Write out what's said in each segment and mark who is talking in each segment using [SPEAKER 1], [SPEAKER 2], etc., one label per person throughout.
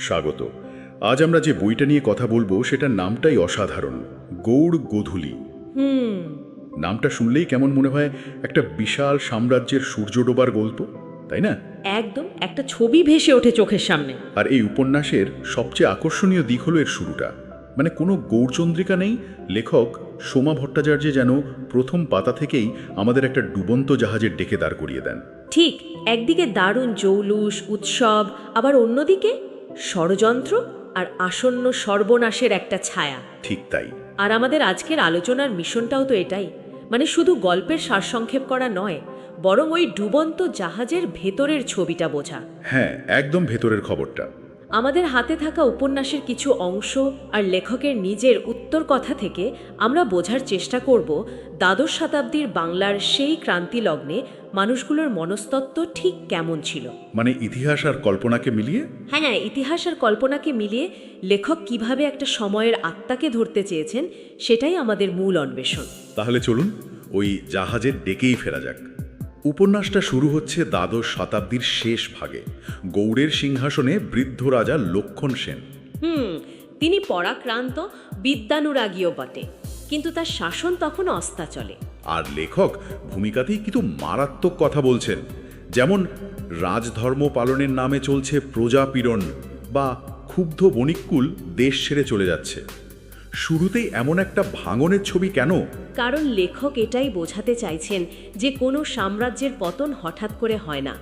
[SPEAKER 1] স্বাগত। আজ আমরা যে বইটা নিয়ে কথা বলবো সেটার নামটাই অসাধারণ, গৌড় গোধূলি। নামটা শুনলেই কেমন মনে হয় একটা বিশাল সাম্রাজ্যের সূর্য ডোবার গল্প, তাই না?
[SPEAKER 2] একদম একটা ছবি ভেসে ওঠে চোখের সামনে।
[SPEAKER 1] আর এই উপন্যাসের সবচেয়ে আকর্ষণীয় দিক হলো এর শুরুটা। মানে কোনো গৌড়চন্দ্রিকা নেই, লেখক সোমা ভট্টাচার্য যেন প্রথম পাতা থেকেই আমাদের একটা ডুবন্ত জাহাজের ডেকে দাঁড় করিয়ে দেন।
[SPEAKER 2] ঠিক, একদিকে দারুণ জৌলুস উৎসব, আবার অন্যদিকে ষড়যন্ত্র আর আসন্ন সর্বনাশের একটা ছায়া।
[SPEAKER 1] ঠিক তাই।
[SPEAKER 2] আর আমাদের আজকের আলোচনার মিশনটাও তো এটাই, মানে শুধু গল্পের সারসংক্ষেপ করা নয়, বরং ওই ডুবন্ত জাহাজের ভেতরের ছবিটা বোঝা।
[SPEAKER 1] হ্যাঁ, একদম ভেতরের খবরটা।
[SPEAKER 2] আমাদের হাতে থাকা উপন্যাসের কিছু অংশ আর লেখকের নিজের উত্তর কথা থেকে আমরা বোঝার চেষ্টা করব দ্বাদশ শতাব্দীর বাংলার সেই ক্রান্তি লগ্নে মানুষগুলোর মনস্তত্ত্ব ঠিক কেমন ছিল।
[SPEAKER 1] মানে ইতিহাস আর কল্পনাকে মিলিয়ে।
[SPEAKER 2] হ্যাঁ, ইতিহাস আর কল্পনাকে মিলিয়ে লেখক কিভাবে একটা সময়ের আত্মাকে ধরতে চেয়েছেন সেটাই আমাদের মূল অন্বেষণ।
[SPEAKER 1] তাহলে চলুন ওই জাহাজের ডেকেই ফেরা যাক। উপন্যাসটা শুরু হচ্ছে দ্বাদশ শতাব্দীর শেষ ভাগে, গৌড়ের সিংহাসনে বৃদ্ধ রাজা লক্ষণ সেন।
[SPEAKER 2] তিনি পরাক্রান্ত, বিদ্যানুরাগীও বটে, কিন্তু তার শাসন তখন অস্তাচলে।
[SPEAKER 1] আর লেখক ভূমিকাতেই কিন্তু মারাত্মক কথা বলছেন, যেমন রাজধর্ম পালনের নামে চলছে প্রজাপীড়ন, বা ক্ষুব্ধ বণিককুল দেশ ছেড়ে চলে যাচ্ছে। শুরুতেই এমন একটা ভাঙনের ছবি কেন?
[SPEAKER 2] কারণ লেখক এটাই বোঝাতে চাইছেন যে কোনো সাম্রাজ্যের পতন হঠাৎ করে হয় না।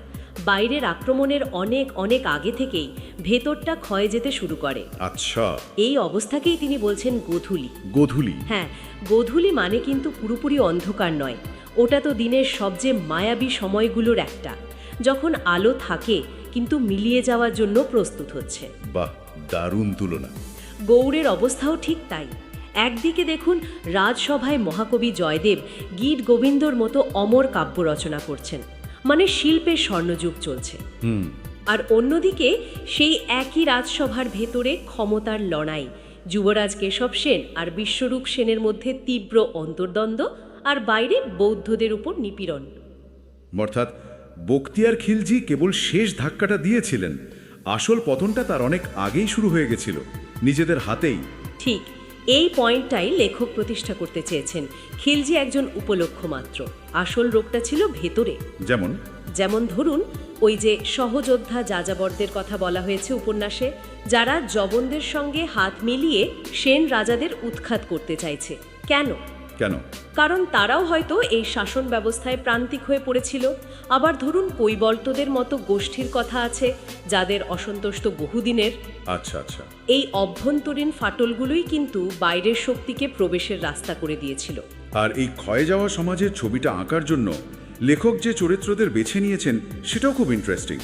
[SPEAKER 2] বাইরের আক্রমণের অনেক অনেক আগে থেকেই ভেতরটা ক্ষয়ে যেতে শুরু করে।
[SPEAKER 1] আচ্ছা,
[SPEAKER 2] এই অবস্থাকেই তিনি বলছেন গোধূলি।
[SPEAKER 1] গোধূলি।
[SPEAKER 2] হ্যাঁ, গোধূলি মানে কিন্তু পুরোপুরি অন্ধকার নয়, ওটা তো দিনের সবচেয়ে মায়াবী সময়গুলোর একটা, যখন আলো থাকে কিন্তু মিলিয়ে যাওয়ার জন্য প্রস্তুত হচ্ছে।
[SPEAKER 1] বাহ, দারুণ তুলনা।
[SPEAKER 2] গৌড়ের অবস্থাও ঠিক তাই। একদিকে দেখুন রাজসভায় মহাকবি জয়দেব গীত গোবিন্দর মতো অমর কাব্য রচনা করছেন, মানে শিল্পের স্বর্ণযুগ চলছে। আর অন্যদিকে সেই একই রাজসভার ভেতরে ক্ষমতার লড়াই, যুবরাজ কেশব সেন আর বিশ্বরূপ সেনের মধ্যে তীব্র অন্তর্দ্বন্দ্ব, আর বাইরে বৌদ্ধদের উপর নিপীড়ন।
[SPEAKER 1] অর্থাৎ বখতিয়ার খিলজি কেবল শেষ ধাক্কাটা দিয়েছিলেন, আসল পতনটা তার অনেক আগেই শুরু হয়ে গেছিল, নিজেদের হাতেই।
[SPEAKER 2] ঠিক এই পয়েন্টটাই লেখক প্রতিষ্ঠা করতে চেয়েছেন। খিলজি একজন উপলক্ষ মাত্র, আসল রোগটা ছিল ভেতরে। যেমন ধরুন ওই যে সহযোদ্ধা যাযাবরদের কথা বলা হয়েছে উপন্যাসে, যারা জবনদের সঙ্গে হাত মিলিয়ে সেন রাজাদের উৎখাত করতে চাইছে। কেন? কারণ তারাও হয়তো এই শাসন ব্যবস্থায় প্রান্তিক হয়ে পড়েছিল। আবার ধরুন কৈবল্তদের মতো গোষ্ঠীর কথা আছে, যাদের অসন্তুষ্ট বহুদিনের।
[SPEAKER 1] আচ্ছা।
[SPEAKER 2] এই অভ্যন্তরীণ ফাটলগুলোই কিন্তু বাইরের শক্তিকে প্রবেশের রাস্তা করে দিয়েছিল।
[SPEAKER 1] আর এই ক্ষয়ে যাওয়া সমাজের ছবিটা আঁকার জন্য লেখক যে চরিত্রদের বেছে নিয়েছেন সেটাও খুব ইন্টারেস্টিং।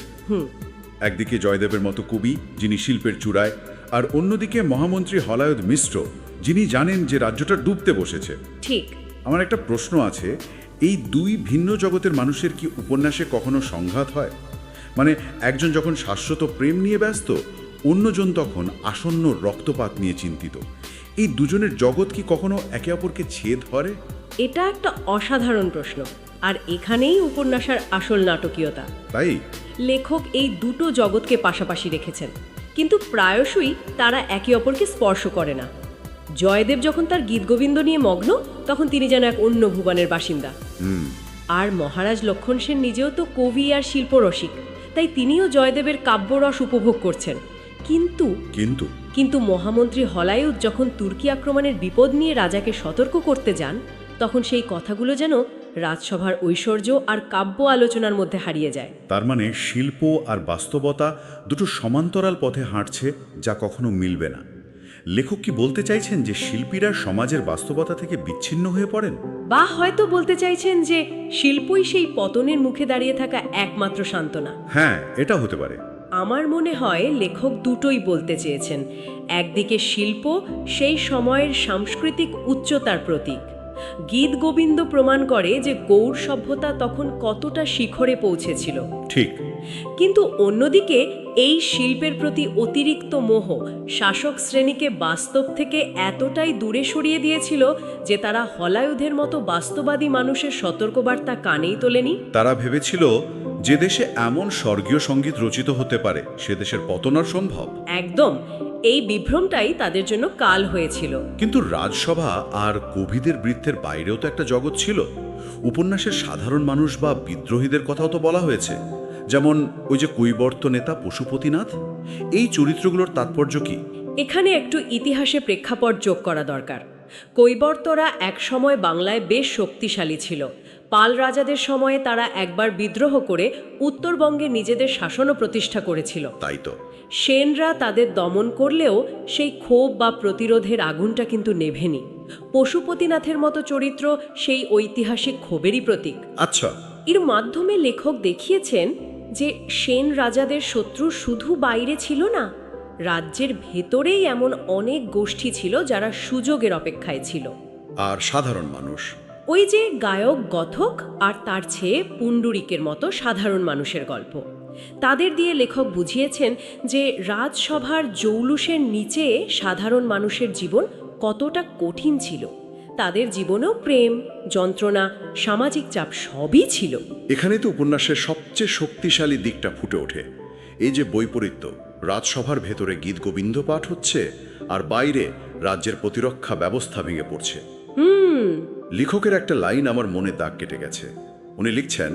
[SPEAKER 1] একদিকে জয়দেবের মতো কবি, যিনি শিল্পের চূড়ায়, আর অন্যদিকে মহামন্ত্রী হলায়দ মিশ্র, যিনি জানেন যে রাজ্যটা ডুবতে বসেছে।
[SPEAKER 2] ঠিক।
[SPEAKER 1] আমার একটা প্রশ্ন আছে, এই দুই ভিন্ন জগতের মানুষের কি উপন্যাসে কখনো সংঘাত হয়? মানে একজন যখন শাশ্বত প্রেম নিয়ে ব্যস্ত, অন্যজন তখন আসন্ন রক্তপাত নিয়ে চিন্তিত। এই দুজনের জগৎ কি কখনো একে অপরকে ছেদ করে?
[SPEAKER 2] এটা একটা অসাধারণ প্রশ্ন, আর এখানেই উপন্যাসের আসল নাটকীয়তা।
[SPEAKER 1] তাই
[SPEAKER 2] লেখক এই দুটো জগৎকে পাশাপাশি রেখেছেন, কিন্তু প্রায়শই তারা একে অপরকে স্পর্শ করে না। জয়দেব যখন তার গীতগোবিন্দ নিয়ে মগ্ন, তখন তিনি যেন এক অন্য ভুবনের বাসিন্দা। আর মহারাজ লক্ষণ সেন নিজেও তো কবি আর শিল্পরসিক, তাই তিনিও জয়দেবের কাব্যরস উপভোগ করছেন। কিন্তু মহামন্ত্রী হলায়ুদ যখন তুর্কি আক্রমণের বিপদ নিয়ে রাজাকে সতর্ক করতে যান, তখন সেই কথাগুলো যেন রাজসভার ঐশ্বর্য আর কাব্য আলোচনার মধ্যে হারিয়ে যায়।
[SPEAKER 1] তার মানে শিল্প আর বাস্তবতা দুটো সমান্তরাল পথে হাঁটছে, যা কখনো মিলবে না। লেখক কি বলতে চাইছেন যে শিল্পীরা সমাজের বাস্তবতা থেকে বিচ্ছিন্ন হয়ে পড়েন?
[SPEAKER 2] বা হয়তো বলতে চাইছেন যে শিল্পই সেই পতনের মুখে দাঁড়িয়ে থাকা একমাত্র সান্ত্বনা।
[SPEAKER 1] হ্যাঁ, এটা হতে পারে।
[SPEAKER 2] আমার মনে হয় লেখক দুটোই বলতে চেয়েছেন। একদিকে শিল্প সেই সময়ের সাংস্কৃতিক উচ্চতার প্রতীক, গীত গোবিন্দ প্রমাণ করে যে গৌড় সভ্যতা তখন কতটা শিখরে পৌঁছেছিল।
[SPEAKER 1] ঠিক।
[SPEAKER 2] কিন্তু অন্যদিকে এই শিল্পের প্রতি অতিরিক্ত মোহ শাসক শ্রেণীকে বাস্তব থেকে এতটাই দূরে সরিয়ে দিয়েছিল যে তারা হলায়ুধের মতো বাস্তবাদী মানুষের সতর্কবার্তা কানেই তোলেনি।
[SPEAKER 1] তারা ভেবেছিল যে দেশে এমন স্বর্গীয় সঙ্গীত রচিত হতে পারে সে দেশের পতন আর সম্ভব।
[SPEAKER 2] একদম, এই বিভ্রমটাই তাদের জন্য কাল হয়েছিল।
[SPEAKER 1] কিন্তু রাজসভা আর কবিদের বৃত্তের বাইরেও তো একটা জগৎ ছিল। উপন্যাসের সাধারণ মানুষ বা বিদ্রোহীদের কথাও তো বলা হয়েছে, যেমন ওই যে কৈবর্ত নেতা পশুপতিনাথ। এই চরিত্রগুলোর তাৎপর্য কি?
[SPEAKER 2] এখানে একটু ইতিহাসে প্রেক্ষাপট যোগ করা দরকার। কৈবর্তরা একসময় বাংলায় বেশ শক্তিশালী ছিল। পাল রাজাদের সময়ে তারা একবার বিদ্রোহ করে উত্তরবঙ্গে নিজেদের শাসনও প্রতিষ্ঠা করেছিল।
[SPEAKER 1] তাই তো।
[SPEAKER 2] সেনরা তাদের দমন করলেও সেই ক্ষোভ বা প্রতিরোধের আগুনটা কিন্তু নেভেনি। পশুপতিনাথের মতো চরিত্র সেই ঐতিহাসিক ক্ষোভেরই প্রতীক।
[SPEAKER 1] আচ্ছা।
[SPEAKER 2] এর মাধ্যমে লেখক দেখিয়েছেন যে সেন রাজাদের শত্রু শুধু বাইরে ছিল না, রাজ্যের ভেতরেই এমন অনেক গোষ্ঠী ছিল যারা সুযোগের অপেক্ষায় ছিল।
[SPEAKER 1] আর সাধারণ মানুষ?
[SPEAKER 2] ওই যে গায়ক গথক আর তার ছেয়ে পুণ্ডরিকের মতো সাধারণ মানুষের গল্প, তাদের দিয়ে লেখক বুঝিয়েছেন যে রাজসভার জৌলুসের নিচে সাধারণ মানুষের জীবন কতটা কঠিন ছিল। তাদের জীবনেও প্রেম, যন্ত্রণা, সামাজিক চাপ সবই ছিল।
[SPEAKER 1] এখানে তো উপন্যাসের সবচেয়ে শক্তিশালী দিকটা ফুটে ওঠে। এই যে বৈপরীত্য, রাজসভার ভেতরে গীতগোবিন্দ পাঠ হচ্ছে আর বাইরে রাজ্যের প্রতিরক্ষা ব্যবস্থা ভেঙে পড়ছে। লেখকের একটা লাইন আমার মনে দাগ কেটে গেছে। উনি লিখছেন,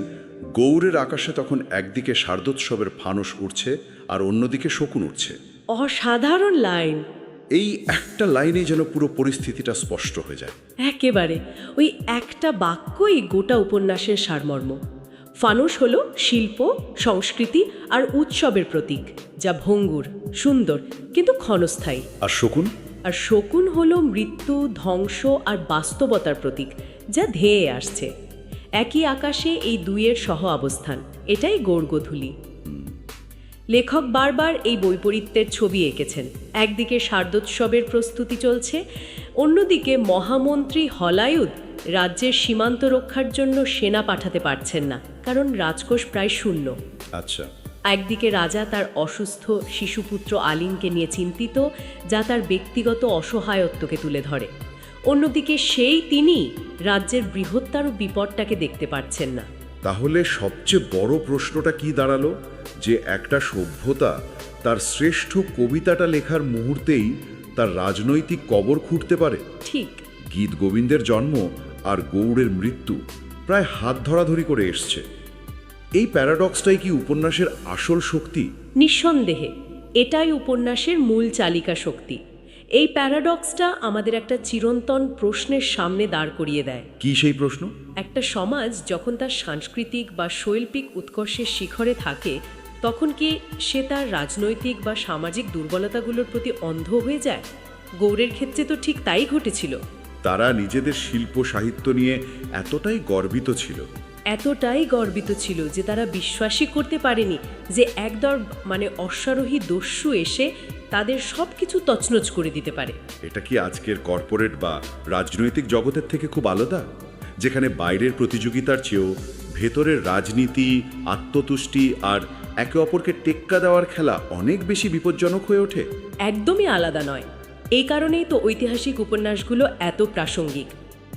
[SPEAKER 1] গৌড়ের আকাশে তখন একদিকে শারদোৎসবের ফানুস উঠছে আর অন্যদিকে শকুন উঠছে।
[SPEAKER 2] অসাধারণ লাইন।
[SPEAKER 1] এই একটা লাইনেই যেন পুরো পরিস্থিতিটা স্পষ্ট হয়ে যায়।
[SPEAKER 2] একেবারে ওই একটা বাক্যই গোটা উপন্যাসের সারমর্ম। ফানুস হলো শিল্প, সংস্কৃতি আর উৎসবের প্রতীক, যা ভঙ্গুর, সুন্দর কিন্তু ক্ষণস্থায়ী।
[SPEAKER 1] আর শকুন?
[SPEAKER 2] আর শকুন হলো মৃত্যু, ধ্বংস আর বাস্তবতার প্রতীক, যা ধেয়ে আসছে। একই আকাশে এই দুইয়ের সহ অবস্থান, এটাই গৌড়গোধূলি। লেখক বারবার এই বৈপরীত্যের ছবি এঁকেছেন। একদিকে শারদোৎসবের প্রস্তুতি চলছে, অন্যদিকে মহামন্ত্রী হলায়ুদ রাজ্যের সীমান্ত রক্ষার জন্য সেনা পাঠাতে পারছেন না, কারণ রাজকোষ প্রায় শূন্য।
[SPEAKER 1] আচ্ছা।
[SPEAKER 2] একদিকে রাজা তার অসুস্থ শিশুপুত্র আলিমকে নিয়ে চিন্তিত, যা তার ব্যক্তিগত অসহায়ত্বকে তুলে ধরে। অন্যদিকে তিনি রাজ্যের বৃহত্তর বিপদটাকে দেখতে পাচ্ছেন না।
[SPEAKER 1] তাহলে সবচেয়ে বড় প্রশ্নটা কি দাঁড়ালো, যে একটা সভ্যতা তার শ্রেষ্ঠ কবিতাটা লেখার মুহূর্তেই তার রাজনৈতিক কবর খুঁড়তে পারে?
[SPEAKER 2] ঠিক।
[SPEAKER 1] গীত গোবিন্দের জন্ম আর গৌড়ের মৃত্যু প্রায় হাত ধরাধরি করে এসছে। এই প্যারাডক্সটাই কি উপন্যাসের আসল শক্তি?
[SPEAKER 2] নিঃসন্দেহে এটাই উপন্যাসের মূল চালিকা শক্তি। এই প্যারাডক্সটা আমাদের একটা চিরন্তন প্রশ্নের সামনে দাঁড় করিয়ে দেয়।
[SPEAKER 1] কি সেই প্রশ্ন?
[SPEAKER 2] একটা সমাজ যখন তার সাংস্কৃতিক বা শৈল্পিক উৎকর্ষের শিখরে থাকে, তখন কি সে তার রাজনৈতিক বা সামাজিক দুর্বলতাগুলোর প্রতি অন্ধ হয়ে যায়? গৌড়ের ক্ষেত্রে তো ঠিক তাই ঘটেছিল।
[SPEAKER 1] তারা নিজেদের শিল্প সাহিত্য নিয়ে এতটাই গর্বিত ছিল
[SPEAKER 2] যে তারা বিশ্বাসই করতে পারেনি যে একদল অশ্বারোহী দস্যু এসে তাদের সব কিছু তছনছ করে দিতে পারে।
[SPEAKER 1] এটা কি আজকের কর্পোরেট বা রাজনৈতিক জগতের থেকে খুব আলাদা, যেখানে বাইরের প্রতিযোগিতার চেয়েও ভেতরের রাজনীতি, আত্মতুষ্টি আর একে অপরকে টেক্কা দেওয়ার খেলা অনেক বেশি বিপজ্জনক হয়ে ওঠে?
[SPEAKER 2] একদমই আলাদা নয়। এই কারণেই তো ঐতিহাসিক উপন্যাসগুলো এত প্রাসঙ্গিক।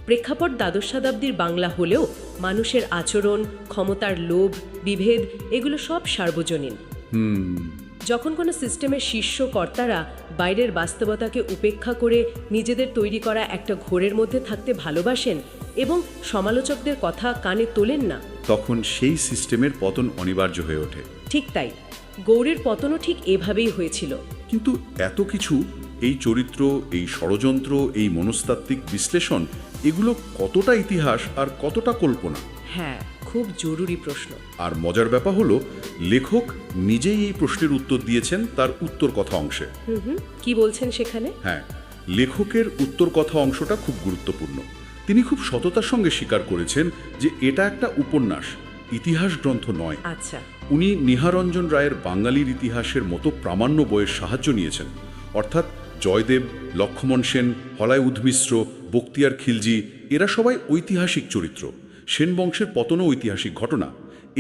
[SPEAKER 2] প্রেক্ষাপট দ্বাদশ শতাব্দীর বাংলা হলেও মানুষের আচরণ, ক্ষমতার লোভ, বিভেদ এগুলো সব সার্বজনীন। যখন কোনো সিস্টেমের শীর্ষ কর্তারা বাইরের বাস্তবতাকে উপেক্ষা করে নিজেদের তৈরি করা একটা ঘোরের মধ্যে থাকতে ভালোবাসেন এবং সমালোচকদের কথা কানে তোলেন না,
[SPEAKER 1] তখন সেই সিস্টেমের পতন অনিবার্য হয়ে ওঠে।
[SPEAKER 2] ঠিক তাই, গৌড়ের পতনও ঠিক এভাবেই হয়েছিল।
[SPEAKER 1] কিন্তু এত কিছু, এই চরিত্র, এই ষড়যন্ত্র, এই মনস্তাত্ত্বিক বিশ্লেষণ, এগুলো কতটা ইতিহাস আর কতটা কল্পনা?
[SPEAKER 2] হ্যাঁ, খুব জরুরি প্রশ্ন।
[SPEAKER 1] আর মজার ব্যাপার হলো, লেখক নিজেই এই প্রশ্নের উত্তর দিয়েছেন তার উত্তর কথা অংশে।
[SPEAKER 2] কি বলছেন সেখানে?
[SPEAKER 1] হ্যাঁ, লেখকের উত্তর কথা অংশটা খুব গুরুত্বপূর্ণ। তিনি খুব সততার সঙ্গে স্বীকার করেছেন যে এটা একটা উপন্যাস, ইতিহাস গ্রন্থ নয়।
[SPEAKER 2] আচ্ছা।
[SPEAKER 1] উনি নিহারঞ্জন রায়ের বাঙালির ইতিহাসের মতো প্রামাণ্য বইয়ের সাহায্য নিয়েছেন। অর্থাৎ জয়দেব, লক্ষ্মণ সেন, হলায়ুদ মিশ্র, বক্তিয়ার খিলজি এরা সবাই ঐতিহাসিক চরিত্র। সেন বংশের পতনও ঐতিহাসিক ঘটনা।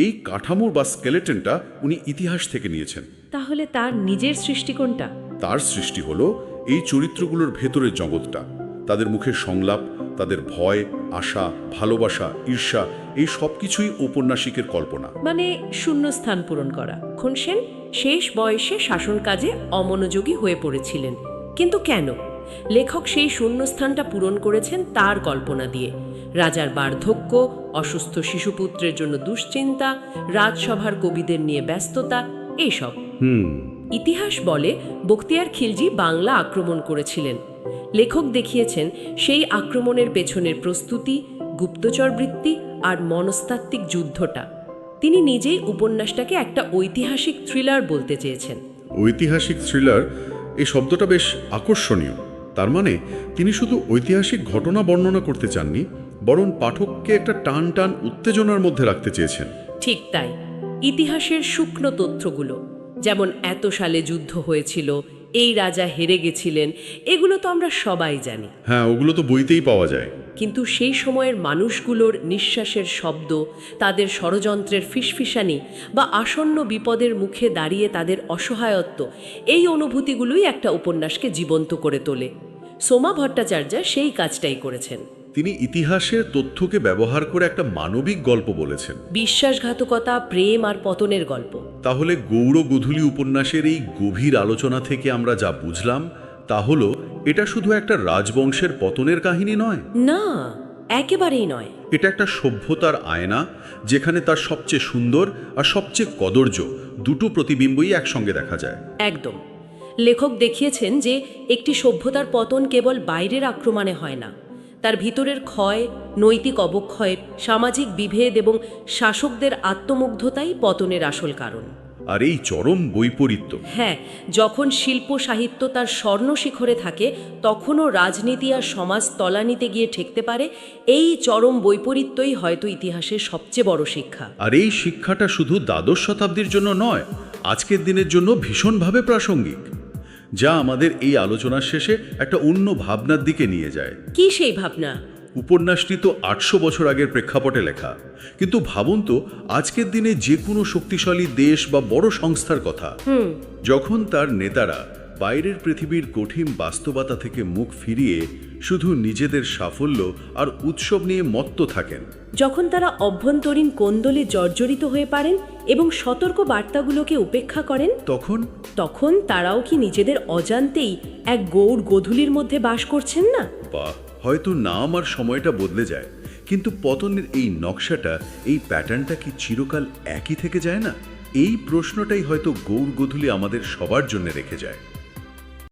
[SPEAKER 1] এই কাঠামোর বা স্কেলেটনটা উনি ইতিহাস থেকে নিয়েছেন।
[SPEAKER 2] তাহলে তার নিজের সৃষ্টি কোনটা?
[SPEAKER 1] তার সৃষ্টি হলো এই চরিত্রগুলোর ভেতরের জগৎটা, তাদের মুখের সংলাপ, তাদের ভয় আশা, ভালোবাসা, ঈর্ষা এই সব কিছুই ঔপন্যাসিকের কল্পনা।
[SPEAKER 2] মানে শূন্যস্থান পূরণ করা। খন সেন শেষ বয়সে শাসন কাজে অমনোযোগী হয়ে পড়েছিলেন, কিন্তু কেন? লেখক সেই শূন্যস্থানটা পূরণ করেছেন তার কল্পনা দিয়ে। রাজার বার্ধক্য, অসুস্থ শিশুপুত্রের জন্য দুশ্চিন্তা, রাজসভার কবিদের নিয়ে ব্যস্ততা, এইসব। ইতিহাস বলে বখতিয়ার খিলজি বাংলা আক্রমণ করেছিলেন। লেখক দেখিয়েছেন সেই আক্রমণের পেছনের প্রস্তুতি, গুপ্তচরবৃত্তি আর মনস্তাত্ত্বিক যুদ্ধটা। তিনি নিজেই উপন্যাসটাকে একটা ঐতিহাসিক থ্রিলার বলতে চেয়েছেন।
[SPEAKER 1] ঐতিহাসিক থ্রিলার এই শব্দটা বেশ আকর্ষণীয়। তার মানে তিনি শুধু ঐতিহাসিক ঘটনা বর্ণনা করতে চাননি, বরং পাঠককে একটা টান টান উত্তেজনার মধ্যে রাখতে চেয়েছেন।
[SPEAKER 2] ঠিক তাই। ইতিহাসের শুকনো তথ্যগুলো, যেমন এত সালে যুদ্ধ হয়েছিল, এই রাজা হেরে গেছিলেন, এগুলো তো আমরা সবাই জানি।
[SPEAKER 1] হ্যাঁ, ওগুলো তো বইতেই পাওয়া যায়।
[SPEAKER 2] কিন্তু সেই সময়ের মানুষগুলোর নিঃশ্বাসের শব্দ, তাদের ষড়যন্ত্রের ফিসফিসানি বা আসন্ন বিপদের মুখে দাঁড়িয়ে তাদের অসহায়ত্ব, এই অনুভূতিগুলোই একটা উপন্যাসকে জীবন্ত করে তোলে। সোমা ভট্টাচার্য সেই কাজটাই করেছেন।
[SPEAKER 1] তিনি ইতিহাসের তথ্যকে ব্যবহার করে একটা মানবিক গল্প বলেছেন।
[SPEAKER 2] বিশ্বাসঘাতকতা, প্রেম আর পতনের গল্প।
[SPEAKER 1] তাহলে গৌর গোধূলি উপন্যাসের এই গভীর আলোচনা থেকে আমরা যা বুঝলাম তা হলো এটা শুধু একটা রাজবংশের পতনের কাহিনী নয়।
[SPEAKER 2] না, একেবারেই নয়।
[SPEAKER 1] এটা একটা সভ্যতার আয়না, যেখানে তার সবচেয়ে সুন্দর আর সবচেয়ে কদর্য দুটো প্রতিবিম্বই একসঙ্গে দেখা যায়।
[SPEAKER 2] একদম। লেখক দেখিয়েছেন যে একটি সভ্যতার পতন কেবল বাইরের আক্রমণে হয় না, তার ভিতরের ক্ষয়, নৈতিক অবক্ষয়, সামাজিক বিভেদ এবং শাসকদের আত্মমুগ্ধতাই পতনের আসল কারণ।
[SPEAKER 1] আর এই চরম বৈপরীত্য,
[SPEAKER 2] হ্যাঁ, যখন শিল্প সাহিত্য তার স্বর্ণ শিখরে থাকে, তখনও রাজনীতি আর সমাজ তলানিতে গিয়ে ঠেকতে পারে। এই চরম বৈপরীত্যই হয়তো ইতিহাসের সবচেয়ে বড় শিক্ষা।
[SPEAKER 1] আর এই শিক্ষাটা শুধু দ্বাদশ শতাব্দীর জন্য নয়, আজকের দিনের জন্য ভীষণভাবে প্রাসঙ্গিক, যা আমাদের এই আলোচনার শেষে একটা অন্য ভাবনার দিকে নিয়ে যায়।
[SPEAKER 2] কি সেই ভাবনা?
[SPEAKER 1] উপন্যাসটি তো ৮০০ বছর আগের প্রেক্ষাপটে লেখা, কিন্তু ভাবুন তো আজকের দিনে যে কোনো শক্তিশালী দেশ বা বড় সংস্থার কথা, যখন তার নেতারা বাইরের পৃথিবীর কঠিন বাস্তবতা থেকে মুখ ফিরিয়ে শুধু নিজেদের সাফল্য আর উৎসব নিয়ে মত্ত থাকেন,
[SPEAKER 2] যখন তারা অভ্যন্তরীণ কোন্দলে জর্জরিত হয়ে পারেন এবং সতর্ক বার্তাগুলোকে উপেক্ষা করেন, তখন তারাও কি নিজেদের অজান্তেই এক গৌর গোধূলির মধ্যে বাস করছেন না?
[SPEAKER 1] বা হয়তো নাম আর সময়টা বদলে যায়, কিন্তু পতনের এই নকশাটা, এই প্যাটার্নটা কি চিরকাল একই থেকে যায় না? এই প্রশ্নটাই হয়তো গৌর গোধূলি আমাদের সবার জন্য রেখে যায়।